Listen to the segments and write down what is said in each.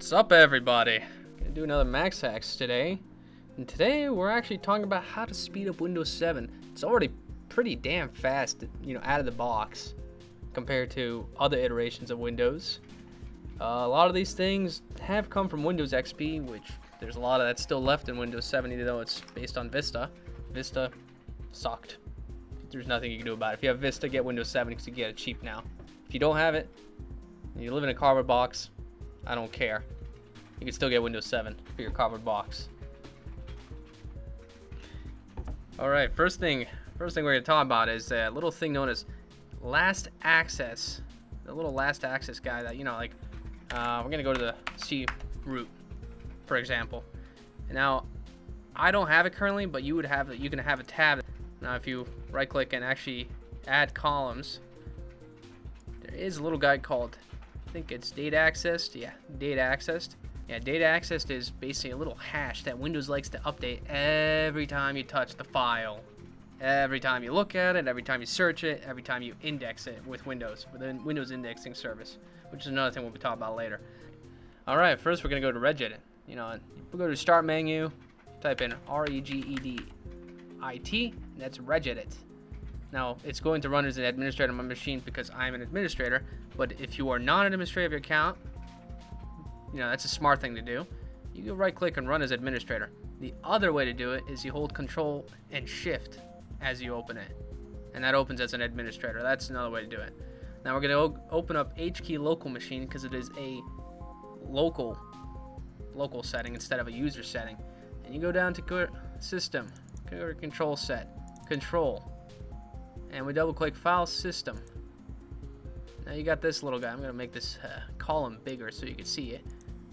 What's up, everybody? Gonna do another Max Hacks today, and today we're actually talking about how to speed up Windows 7. It's already pretty damn fast, out of the box compared to other iterations of Windows. A lot of these things have come from Windows XP, which there's a lot of that still left in Windows 7, even though it's based on Vista. Vista sucked. There's nothing you can do about it. If you have Vista, get Windows 7 because you get it cheap now. If you don't have it, and you live in a cardboard box, I don't care. You can still get Windows 7 for your cardboard box. Alright, first thing we're going to talk about is a little thing known as last access. The little last access guy that, we're going to go to the C root, for example. Now, I don't have it currently, but you can have a tab. Now, if you right click and actually add columns, there is a little guy called, I think it's data accessed. Yeah, data accessed. Yeah, data accessed is basically a little hash that Windows likes to update every time you touch the file. Every time you look at it, every time you search it, every time you index it with Windows, with the Windows indexing service, which is another thing we'll be talking about later. Alright, first we're going to go to regedit. You go to the start menu, type in regedit, and that's regedit. Now, it's going to run as an administrator on my machine because I'm an administrator, but if you are not an administrator of your account, that's a smart thing to do. You can right click and run as administrator. The other way to do it is you hold Control and Shift as you open it, and that opens as an administrator. That's another way to do it. Now we're going to open up HKey local machine because it is a local setting instead of a user setting. And you go down to System, go to Control Set, Control, and we double click File System. Now you got this little guy. I'm going to make this column bigger so you can see it.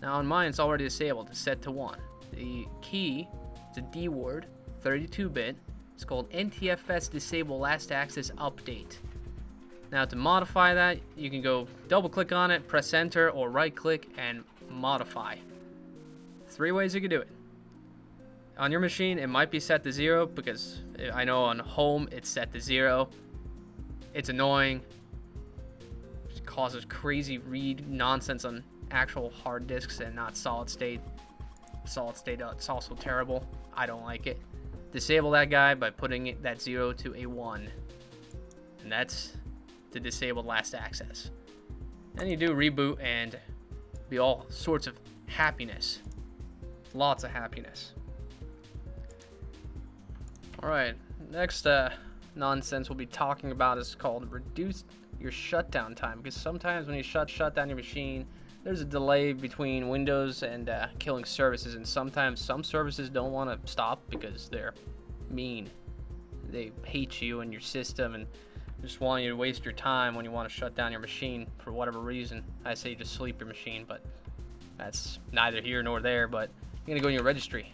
Now on mine it's already disabled. It's set to 1. The key, it's a D word, 32-bit. It's called NTFS Disable Last Access Update. Now to modify that, you can go double click on it, press enter, or right click and modify. 3 ways you can do it. On your machine it might be set to 0 because I know on home it's set to 0. It's annoying. It causes crazy read nonsense on actual hard disks and not solid state. Solid state, it's also terrible. I don't like it. Disable that guy by putting that 0 to a 1, and that's to disable last access. Then you do reboot and be all sorts of happiness. Lots of happiness. Alright, next nonsense we'll be talking about is called reduce your shutdown time, because sometimes when you shut down your machine, there's a delay between Windows and killing services, and sometimes some services don't want to stop because they're mean. They hate you and your system and just want you to waste your time when you want to shut down your machine for whatever reason. I say just sleep your machine, but that's neither here nor there. But you're going to go in your registry.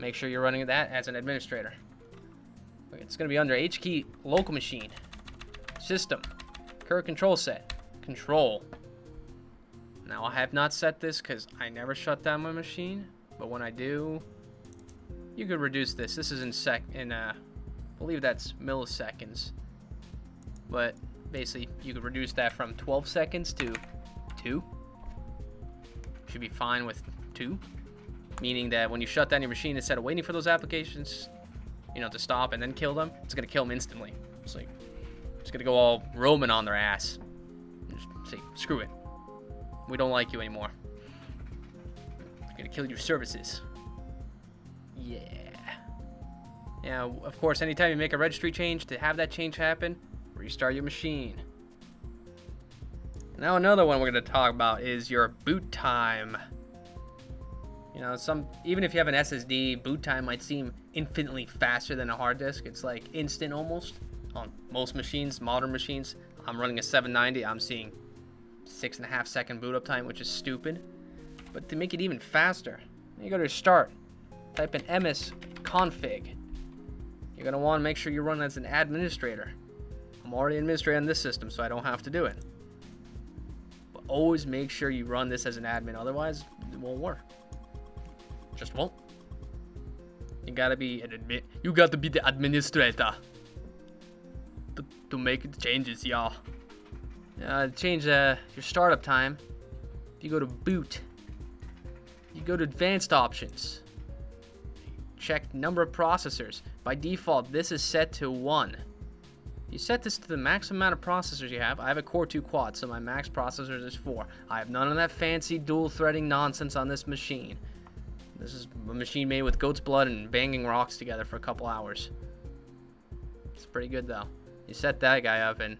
Make sure you're running that as an administrator. It's going to be under HKey local machine, system, current control set, control. Now I have not set this because I never shut down my machine, but when I do, you could reduce this. This is I believe that's milliseconds, but basically you could reduce that from 12 seconds to 2. Should be fine with 2, meaning that when you shut down your machine, instead of waiting for those applications, to stop and then kill them, it's gonna kill them instantly. It's like it's gonna go all roaming on their ass. Just say, screw it. We don't like you anymore. It's gonna kill your services. Yeah. Yeah, of course, anytime you make a registry change, to have that change happen, restart your machine. Now another one we're gonna talk about is your boot time. Even if you have an SSD, boot time might seem infinitely faster than a hard disk. It's like instant almost on most machines, modern machines. I'm running a 790. I'm seeing 6.5 second boot up time, which is stupid. But to make it even faster, you go to start, type in msconfig. You're going to want to make sure you run as an administrator. I'm already an administrator on this system, so I don't have to do it. But always make sure you run this as an admin, otherwise it won't work. Just won't. You gotta be the administrator to make the changes, y'all. Change your startup time. If you go to boot, you go to advanced options. Check number of processors. By default, this is set to 1. You set this to the maximum amount of processors you have. I have a Core 2 quad, so my max processors is 4. I have none of that fancy dual threading nonsense on this machine. This is a machine made with goat's blood and banging rocks together for a couple hours. It's pretty good though. You set that guy up and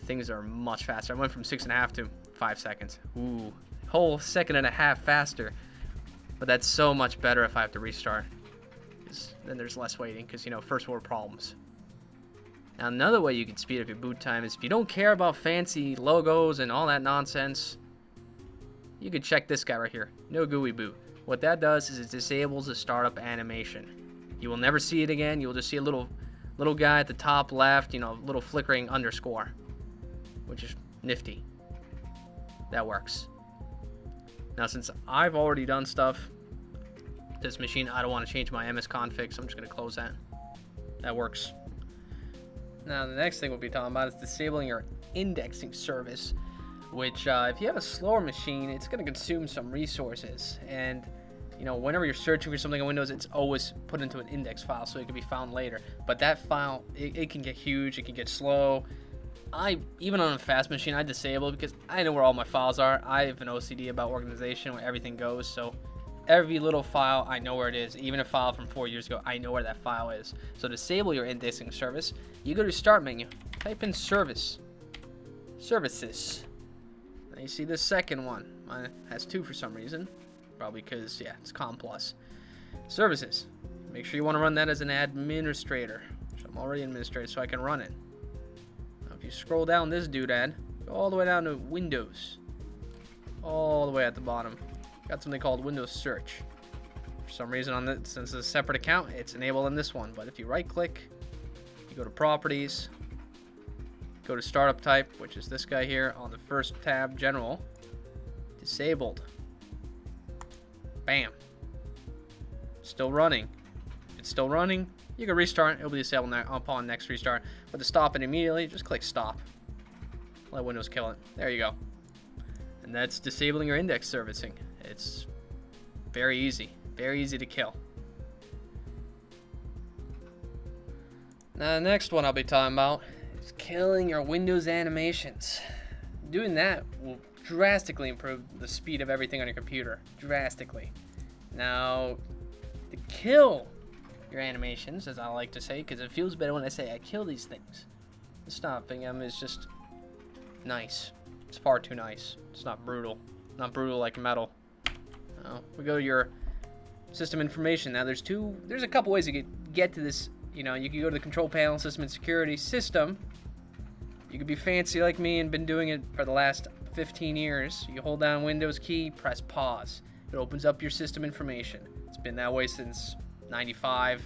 things are much faster. I went from 6.5 to 5 seconds. Ooh, whole 1.5 seconds faster. But that's so much better if I have to restart. Then there's less waiting because, you know, first world problems. Now another way you can speed up your boot time is if you don't care about fancy logos and all that nonsense, you could check this guy right here. No GUI boot. What that does is it disables the startup animation. You will never see it again. You'll just see a little guy at the top left, you know, little flickering underscore, which is nifty. That works. Now since I've already done stuff with this machine, I don't want to change my MS config, so I'm just going to close that. That works. Now the next thing we'll be talking about is disabling your indexing service, which if you have a slower machine, it's going to consume some resources. And you know, whenever you're searching for something on Windows, it's always put into an index file so it can be found later. But that file, it can get huge, it can get slow. Even on a fast machine, I disable it because I know where all my files are. I have an OCD about organization where everything goes, so every little file, I know where it is. Even a file from 4 years ago, I know where that file is. So disable your indexing service. You go to Start menu, type in Service, Services. Now you see the second one. Mine has 2 for some reason. Probably because, yeah, it's Com Plus. Services. Make sure you want to run that as an administrator. Which I'm already administrator, so I can run it. Now if you scroll down this doodad, go all the way down to Windows. All the way at the bottom. Got something called Windows Search. For some reason on this, since it's a separate account, it's enabled on this one. But if you right click, you go to Properties, go to Startup Type, which is this guy here on the first tab, General, Disabled. Bam. Still running. If it's still running, you can restart. It'll be disabled upon next restart. But to stop it immediately, just click Stop. Let Windows kill it. There you go. And that's disabling your index servicing. It's very easy to kill. Now the next one I'll be talking about is killing your Windows animations. Doing that will drastically improve the speed of everything on your computer. Drastically. Now, to kill your animations, as I like to say, because it feels better when I say I kill these things. Stopping them is just nice. It's far too nice. It's not brutal. Not brutal like metal. We go to your system information. Now there's a couple ways you could get to this. You know, you can go to the control panel, system and security, system. You could be fancy like me and been doing it for the last 15 years. You hold down Windows key, press pause. It opens up your system information. It's been that way since 95.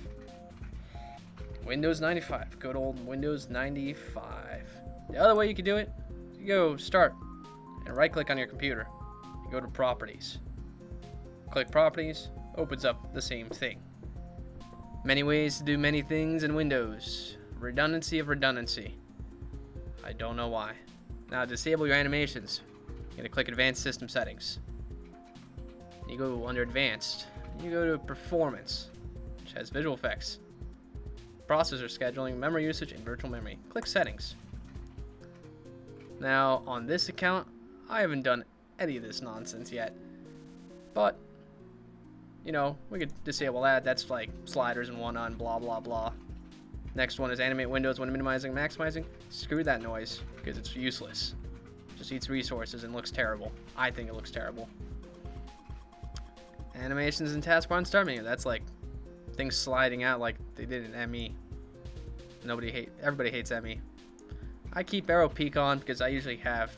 Windows 95. Good old Windows 95. The other way you can do it, you go Start and right click on your computer. You go to Properties. Click Properties, opens up the same thing. Many ways to do many things in Windows. Redundancy of redundancy. I don't know why. Now disable your animations. You're going to click Advanced System Settings. You go under Advanced. You go to Performance, which has visual effects, processor scheduling, memory usage, and virtual memory. Click Settings. Now on this account, I haven't done any of this nonsense yet. But, you know, we could disable that. That's like sliders and whatnot and blah blah blah. Next one is animate windows when minimizing, maximizing. Screw that noise because it's useless. Just eats resources and looks terrible. I think it looks terrible. Animations and taskbar and start menu. That's like things sliding out like they did in ME. Everybody hates ME. I keep Arrow Peak on because I usually have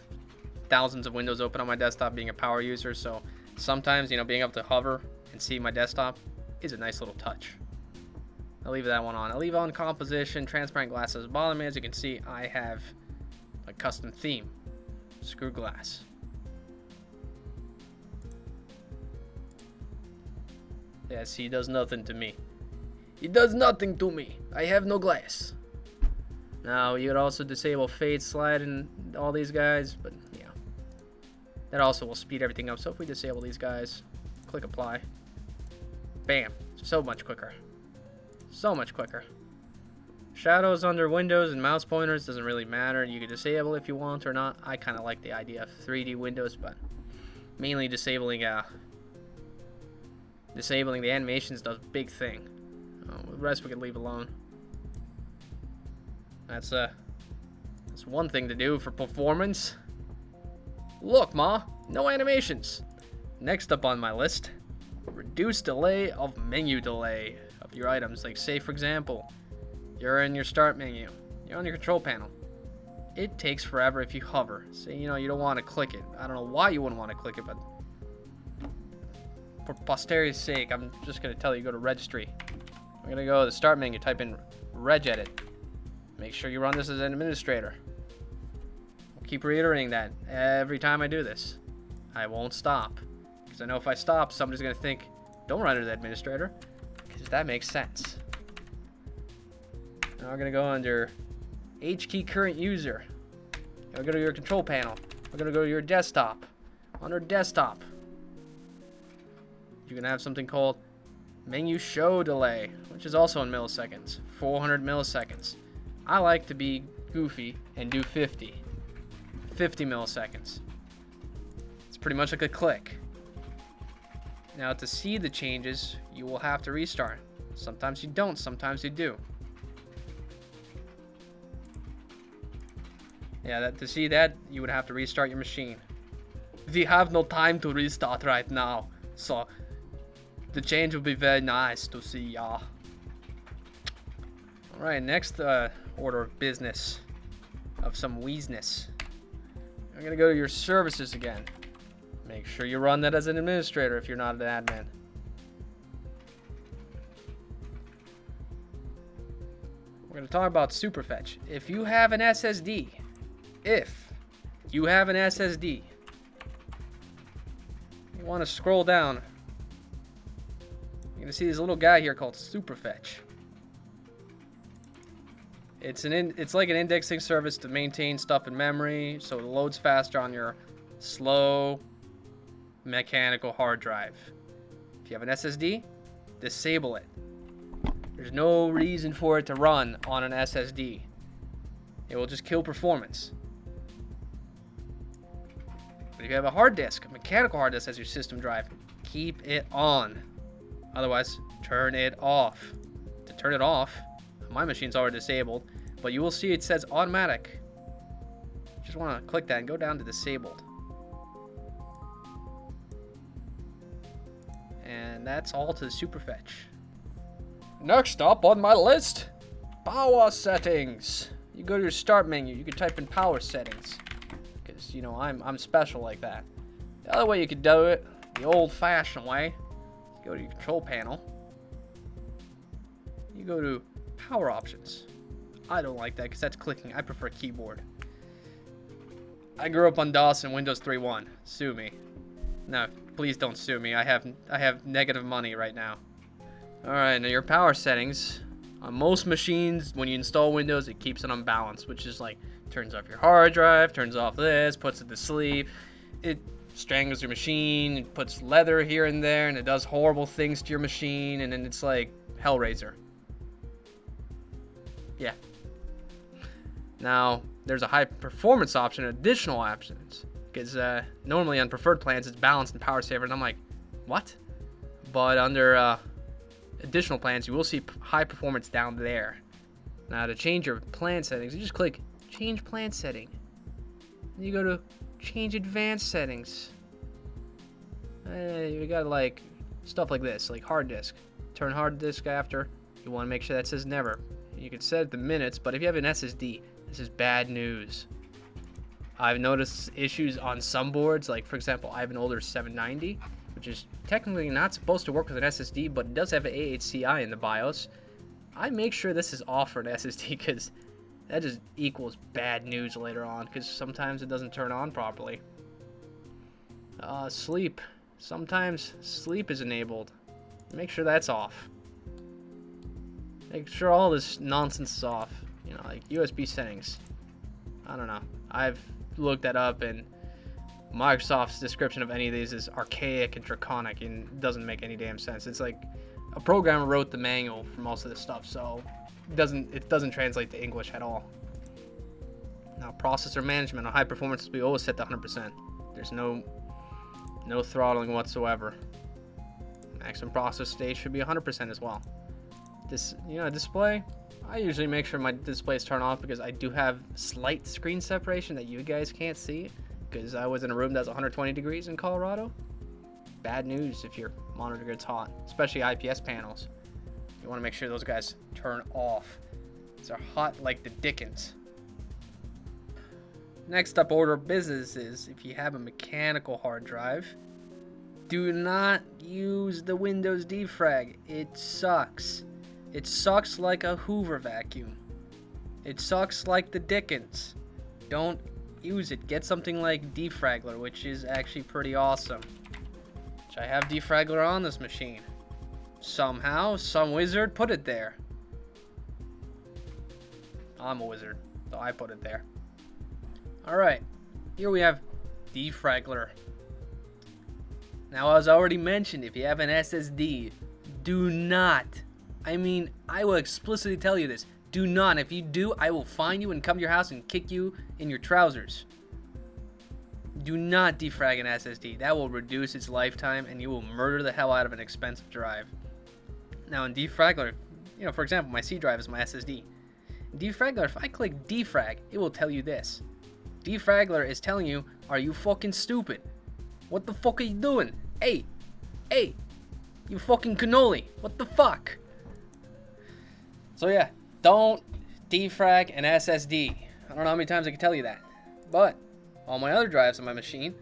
thousands of windows open on my desktop being a power user, so sometimes, you know, being able to hover and see my desktop is a nice little touch. I'll leave that one on. I'll leave on composition. Transparent glass doesn't bother me. As you can see, I have a custom theme. Screw glass. Yes, he does nothing to me. He does nothing to me. I have no glass. Now, you could also disable fade, slide, and all these guys, but yeah. That also will speed everything up. So if we disable these guys, click apply, bam, so much quicker. So much quicker. Shadows under windows and mouse pointers doesn't really matter. You can disable if you want or not. I kind of like the idea of 3D windows, but mainly disabling the animations does a big thing. The rest we can leave alone. That's one thing to do for performance. Look, Ma, no animations. Next up on my list, reduce delay of menu delay of your items. Like, say for example, you're in your start menu, you're on your control panel. It takes forever if you hover. Say, you don't want to click it. I don't know why you wouldn't want to click it, but for posterity's sake, I'm just going to tell you, go to registry. I'm going to go to the start menu, type in regedit. Make sure you run this as an administrator. I'll keep reiterating that every time I do this. I won't stop. Because I know if I stop, somebody's going to think, don't run it as administrator. Because that makes sense. Now we're going to go under H key current user. I'll go to your control panel. We're going to go to your desktop. Under desktop, you're going to have something called menu show delay, which is also in milliseconds. 400 milliseconds. I like to be goofy and do 50 milliseconds. It's pretty much like a click. Now to see the changes, you will have to restart. Sometimes you don't, sometimes you do. Yeah, to see that, you would have to restart your machine. We have no time to restart right now, so the change will be very nice to see, y'all. Alright, next order of business of some wheezness. I'm gonna go to your services again. Make sure you run that as an administrator if you're not an admin. We're gonna talk about Superfetch. If you have an SSD, you want to scroll down, you're gonna see this little guy here called Superfetch. It's like an indexing service to maintain stuff in memory, so it loads faster on your slow mechanical hard drive. If you have an SSD, disable it. There's no reason for it to run on an SSD. It will just kill performance. But if you have a hard disk, a mechanical hard disk as your system drive, keep it on. Otherwise, turn it off. To turn it off, my machine's already disabled, but you will see it says automatic. You just want to click that and go down to disabled. And that's all to the Superfetch. Next up on my list, power settings. You go to your start menu, you can type in power settings. Because, I'm special like that. The other way you could do it, the old-fashioned way, you go to your control panel. You go to power options. I don't like that because that's clicking. I prefer keyboard. I grew up on DOS and Windows 3.1. Sue me. No, please don't sue me. I have negative money right now. Alright, now your power settings. On most machines, when you install Windows, it keeps it on balance, which is like, turns off your hard drive, turns off this, puts it to sleep. It strangles your machine, it puts leather here and there, and it does horrible things to your machine, and then it's like Hellraiser. Yeah. Now, there's a high performance option, additional options, because normally on preferred plans, it's balanced and power saver, and I'm like, what? But under additional plans, you will see high performance down there. Now to change your plan settings, you just click change plan setting. And you go to change advanced settings. You got like stuff like this, like hard disk. Turn hard disk after. You want to make sure that says never. You can set it to minutes, but if you have an SSD, this is bad news. I've noticed issues on some boards, like for example, I have an older 790, which is technically not supposed to work with an SSD, but it does have an AHCI in the BIOS. I make sure this is off for an SSD because that just equals bad news later on, because sometimes it doesn't turn on properly. Sleep. Sometimes sleep is enabled. Make sure that's off. Make sure all this nonsense is off. Like USB settings. I don't know. I've looked that up, and Microsoft's description of any of these is archaic and draconic and doesn't make any damn sense. It's like a programmer wrote the manual for most of this stuff, so it doesn't translate to English at all. Now, processor management on high performance will be always set to 100%. There's no throttling whatsoever. Maximum process state should be 100% as well. This, display, I usually make sure my display is turned off because I do have slight screen separation that you guys can't see because I was in a room that's 120 degrees in Colorado. Bad news if your monitor gets hot, especially IPS panels. You want to make sure those guys turn off. They're hot like the dickens. Next up order of business is if you have a mechanical hard drive, do not use the Windows Defrag. It sucks. It sucks like a Hoover vacuum. It sucks like the dickens. Don't use it. Get something like Defragler, which is actually pretty awesome. Which I have Defragler on this machine. Somehow, some wizard put it there. I'm a wizard, so I put it there. Alright, here we have Defragler. Now, as I already mentioned, if you have an SSD, do not, I will explicitly tell you this, do not, if you do, I will find you and come to your house and kick you in your trousers. Do not defrag an SSD. That will reduce its lifetime and you will murder the hell out of an expensive drive. Now in Defragler, for example, my C drive is my SSD. In Defragler, if I click defrag, it will tell you this. Defragler is telling you, are you fucking stupid? What the fuck are you doing? Hey, you fucking cannoli. What the fuck? So yeah, don't defrag an SSD. I don't know how many times I can tell you that. But all my other drives on my machine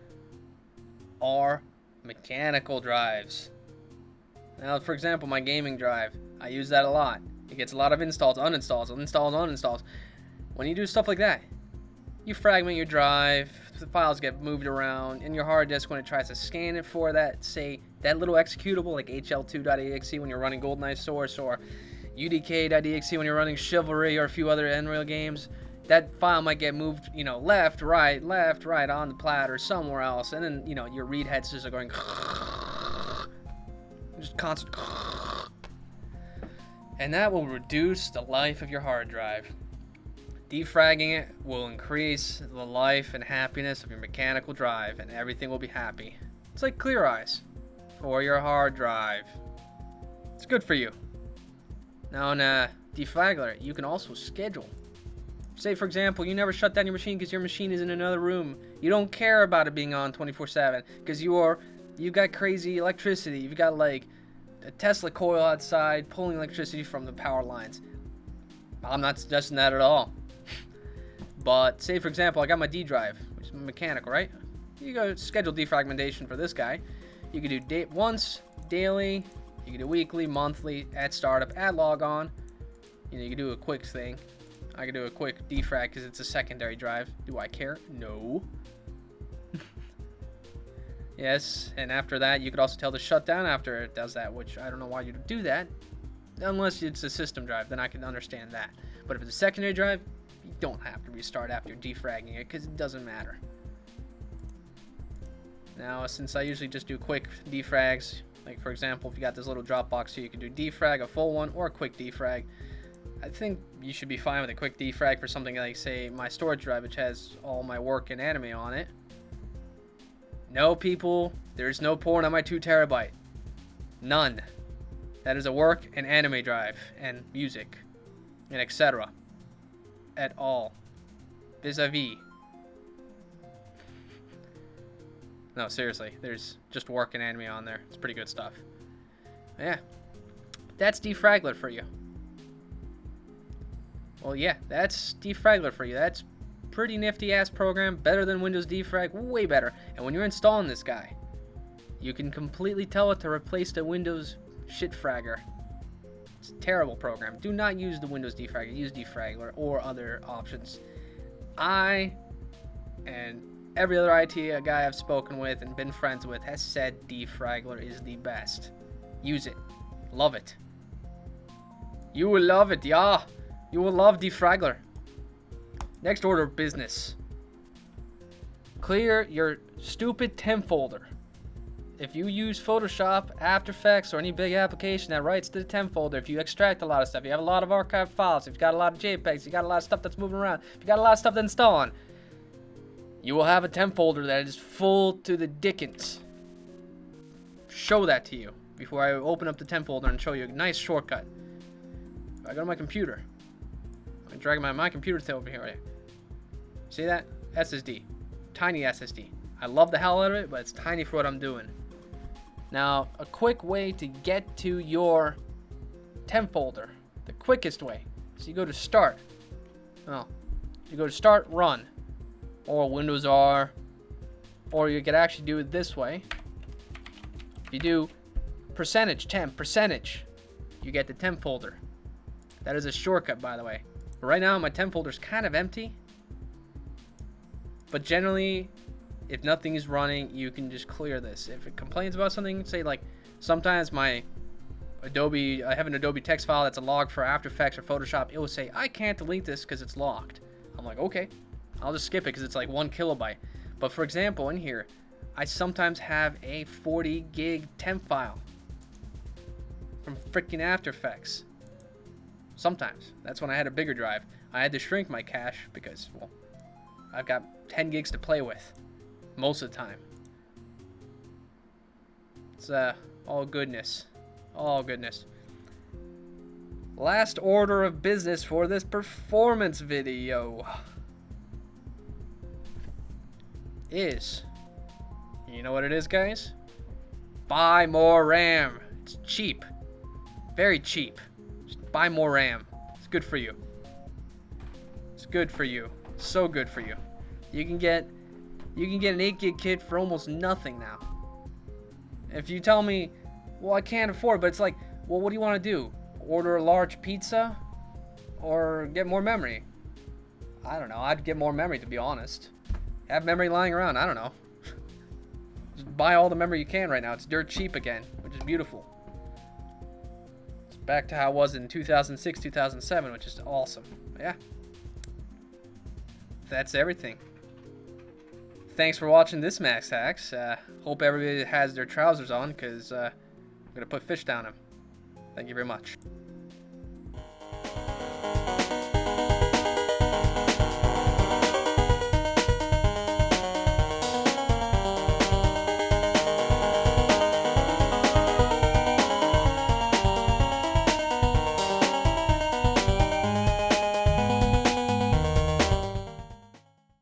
are mechanical drives. Now, for example, my gaming drive, I use that a lot. It gets a lot of installs, uninstalls, uninstalls, uninstalls. When you do stuff like that, you fragment your drive, the files get moved around, and your hard disk, when it tries to scan it for that, say, that little executable like hl2.exe when you're running GoldenEye Source, or udk.exe when you're running Chivalry or a few other Unreal games, that file might get moved, left, right, on the plat or somewhere else, and then, your read heads just are going just constant, and that will reduce the life of your hard drive. Defragging it will increase the life and happiness of your mechanical drive, and everything will be happy. It's like Clear Eyes for your hard drive. It's good for you. Now in Defragler, you can also schedule. Say, for example, you never shut down your machine because your machine is in another room. You don't care about it being on 24/7 because you've got crazy electricity. You've got like a Tesla coil outside pulling electricity from the power lines. I'm not suggesting that at all. But say, for example, I got my D drive, which is mechanical, right? You go schedule defragmentation for this guy. You can do once, daily, you can do weekly, monthly, at startup, at logon. You can do a quick thing. I can do a quick defrag because it's a secondary drive. Do I care? No. Yes, and after that, you could also tell to shut down after it does that, which I don't know why you'd do that. Unless it's a system drive, then I can understand that. But if it's a secondary drive, you don't have to restart after defragging it because it doesn't matter. Now, since I usually just do quick defrags, like for example, if you got this little drop box here, you can do defrag, a full one, or a quick defrag. I think you should be fine with a quick defrag for something like, say, my storage drive, which has all my work and anime on it. No, people, there's no porn on my 2 terabyte. None. That is a work and anime drive, and music, and etc. At all. Vis-a-vis. No, seriously, there's just work and anime on there. It's pretty good stuff. Yeah. That's Defragler for you. Well, yeah, that's Defragler for you. That's pretty nifty ass program, better than Windows Defrag, way better. And when you're installing this guy, you can completely tell it to replace the Windows shitfragger. It's a terrible program. Do not use the Windows Defragger. Use Defragler or other options. I and every other IT guy I've spoken with and been friends with has said Defragler is the best. Use it. Love it. You will love it, yeah. You will love Defragler. Next order of business. clear your stupid temp folder. If you use Photoshop, After Effects, or any big application that writes to the temp folder, if you extract a lot of stuff, you have a lot of archived files, if you got a lot of JPEGs, you got a lot of stuff that's moving around, if you got a lot of stuff to install on, you will have a temp folder that is full to the dickens. Show that to you before I open up the temp folder and show you a nice shortcut. I go to my computer. I'm dragging my computer to over here. Right? See that? SSD. Tiny SSD. I love the hell out of it, but it's tiny for what I'm doing. Now, a quick way to get to your temp folder. The quickest way. So you go to Start. Well, you go to Start, Run. Or Windows R. Or you could actually do it this way. If you do %temp, you get the temp folder. That is a shortcut, by the way. But right now, my temp folder is kind of empty. But generally, if nothing is running, you can just clear this. If it complains about something, say like sometimes my Adobe, I have an Adobe text file that's a log for After Effects or Photoshop. It will say, I can't delete this because it's locked. I'm like, okay, I'll just skip it because it's like 1 kilobyte. But for example, in here, I sometimes have a 40 gig temp file from freaking After Effects. Sometimes. That's when I had a bigger drive. I had to shrink my cache because, well, I've got 10 gigs to play with most of the time. It's all goodness. All goodness. Last order of business for this performance video is, you know what it is, guys? Buy more RAM. It's cheap. Very cheap. Just buy more RAM. It's good for you. It's good for you. So good for you. You can get an 8 gig kit for almost nothing now. If you tell me, well, I can't afford, but it's like, well, what do you want to do? Order a large pizza or get more memory? I don't know. I'd get more memory, to be honest. Have memory lying around. I don't know. Just buy all the memory you can right now. It's dirt cheap again, which is beautiful. It's back to how it was in 2006, 2007, which is awesome. Yeah. That's everything. Thanks for watching this Max Hacks. Hope everybody has their trousers on, because I'm going to put fish down them. Thank you very much.